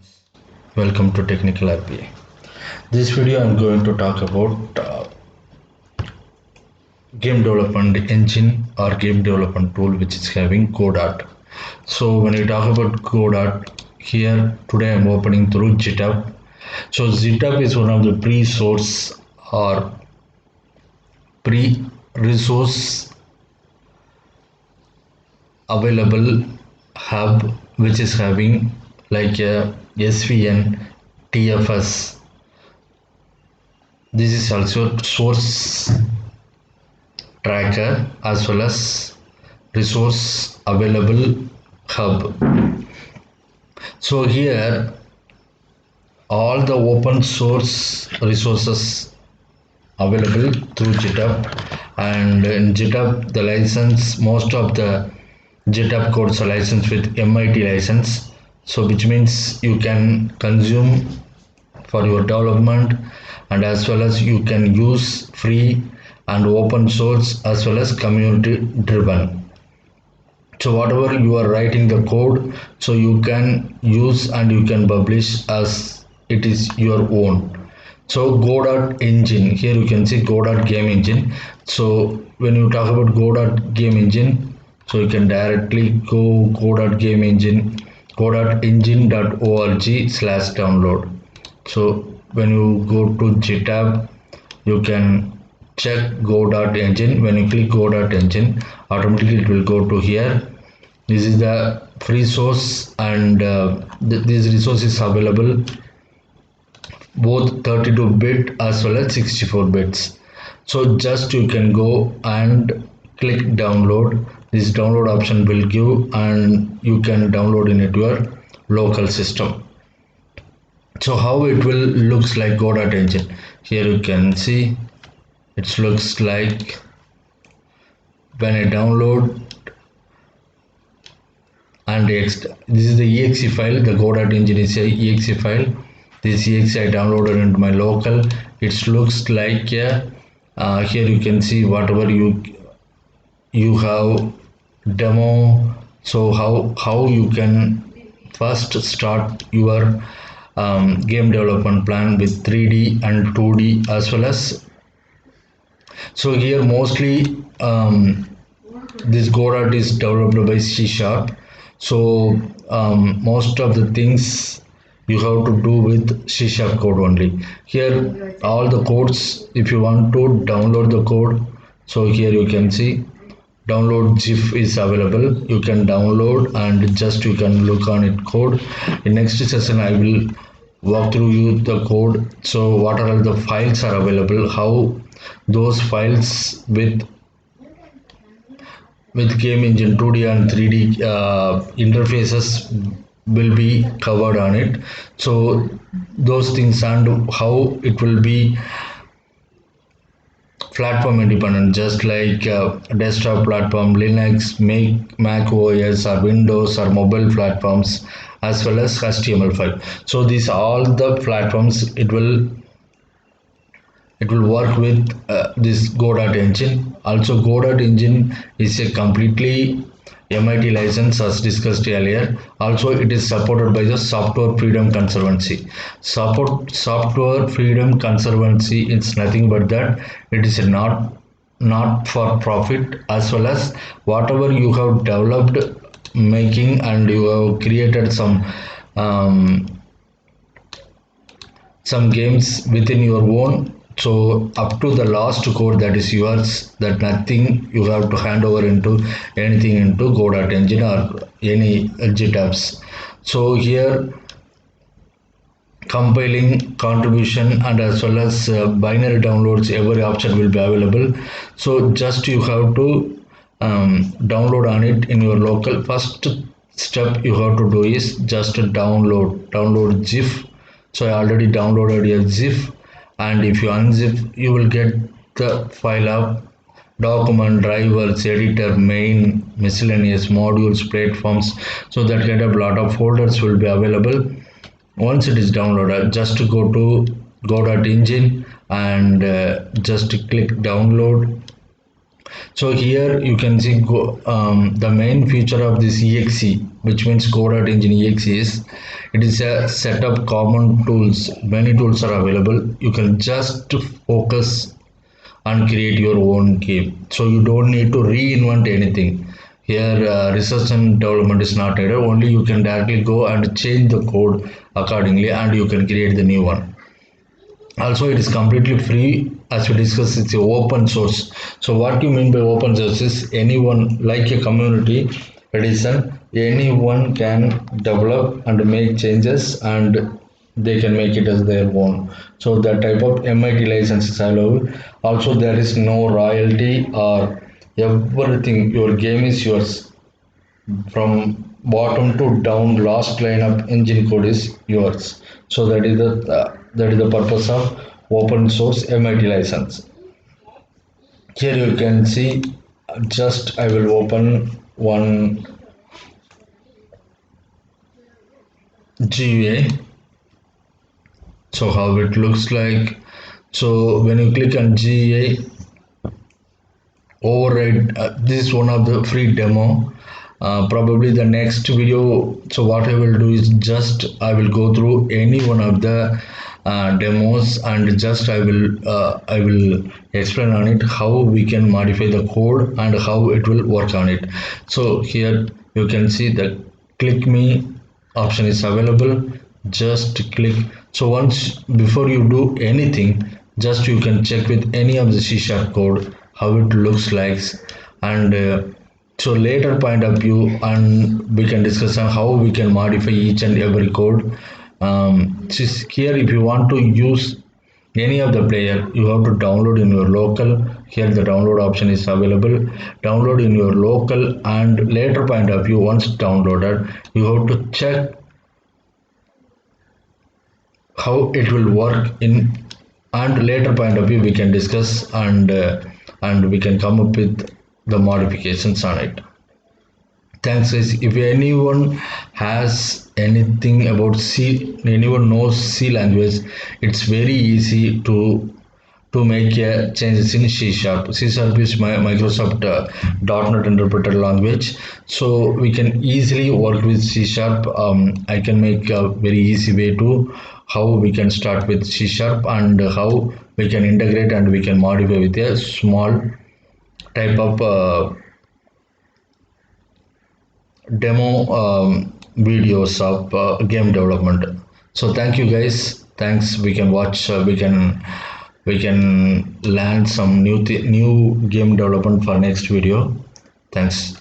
friends, welcome to Technical RPA. This video I'm going to talk about game development engine or game development tool which is having Godot. So when we talk about Godot, here today I'm opening through GitHub. So GitHub is one of the pre-source or pre-resource available hub which is having like a SVN, TFS. This is also source tracker as well as resource available hub. So here all the open source resources available through GitHub, and in GitHub the license, most of the GitHub codes are licensed with MIT license, so which means you can consume for your development, and as well as you can use free and open source as well as community driven. So whatever you are writing the code, so you can use and you can publish as it is your own. So Godot Engine, here you can see Godot Game Engine. So when you talk about Godot Game Engine, so you can directly go Godot Game Engine, godotengine.org/download. So when you go to GitHub, you can check Godot Engine. When you click Godot Engine, automatically it will go to here. This is the free source, and this resource is available both 32-bit as well as 64 bits. So just you can go and click download. This download option will give, and you can download in your local system. So how it will looks like Godot Engine, here you can see it looks like. When I download and this is the exe file, the Godot Engine is a exe file. This exe I downloaded into my local. It looks like here you can see whatever you have demo. So how you can first start your game development plan with 3D and 2D as well as. So here mostly this Godot is developed by C#. So most of the things you have to do with C# code only. Here all the codes, if you want to download the code, so here you can see download GIF is available. You can download and just you can look on it code. In next session I will walk through you the code. So what are all the files are available, how those files with Game Engine 2D and 3D interfaces will be covered on it. So those things and how it will be platform independent, just like desktop platform, Linux, Mac OS or Windows or mobile platforms, as well as HTML5. So these all the platforms it will work with this Godot Engine. Also Godot Engine is a completely MIT license as discussed earlier. Also it is supported by the Software Freedom Conservancy. Software Freedom Conservancy is nothing but that it is a not for profit, as well as whatever you have developed making and you have created some games within your own. So up to the last code that is yours, that nothing you have to hand over into anything into Godot Engine or any GitHubs. So here compiling, contribution, and as well as binary downloads, every option will be available. So just you have to download on it in your local. First step you have to do is just download GIF. So I already downloaded a GIF, and if you unzip you will get the file of document, drivers, editor, main, miscellaneous, modules, platforms. So that kind of lot of folders will be available. Once it is downloaded, just go to Godot Engine and just click download. So here you can see the main feature of this exe which means Godot Engine EX is, it is a set of common tools. Many tools are available. You can just focus and create your own game. So you don't need to reinvent anything. Here, research and development is not needed. Only you can directly go and change the code accordingly, and you can create the new one. Also, it is completely free. As we discussed, it's open source. So what you mean by open source is anyone, like a community edition, anyone can develop and make changes, and they can make it as their own. So that type of MIT license is allowed. Also, there is no royalty or everything. Your game is yours from bottom to down. Last line of engine code is yours. So that is the purpose of open source MIT license. Here you can see, just I will open one GUI. So how it looks like. So when you click on GUI, override, this is one of the free demo. Probably the next video, so what I will do is just I will go through any one of the demos, and just I will explain on it how we can modify the code and how it will work on it. So here you can see the click me option is available. Just click. So once, before you do anything, just you can check with any of the C# code how it looks like, and so later point of view, and we can discuss on how we can modify each and every code. Here if you want to use any of the player, you have to download in your local. Here the download option is available. Download in your local, and later point of view, once downloaded, you have to check how it will work in, and later point of view we can discuss, and we can come up with the modifications on it. Thanks guys. If anyone has anything about C, anyone knows C language, it's very easy to make changes in C sharp. C sharp is my Microsoft .NET interpreted language, so we can easily work with C sharp. I can make a very easy way to how we can start with C sharp, and how we can integrate and we can modify with a small type of demo videos of game development. So thank you guys. Thanks. We can watch. We can learn some new game development for next video. Thanks.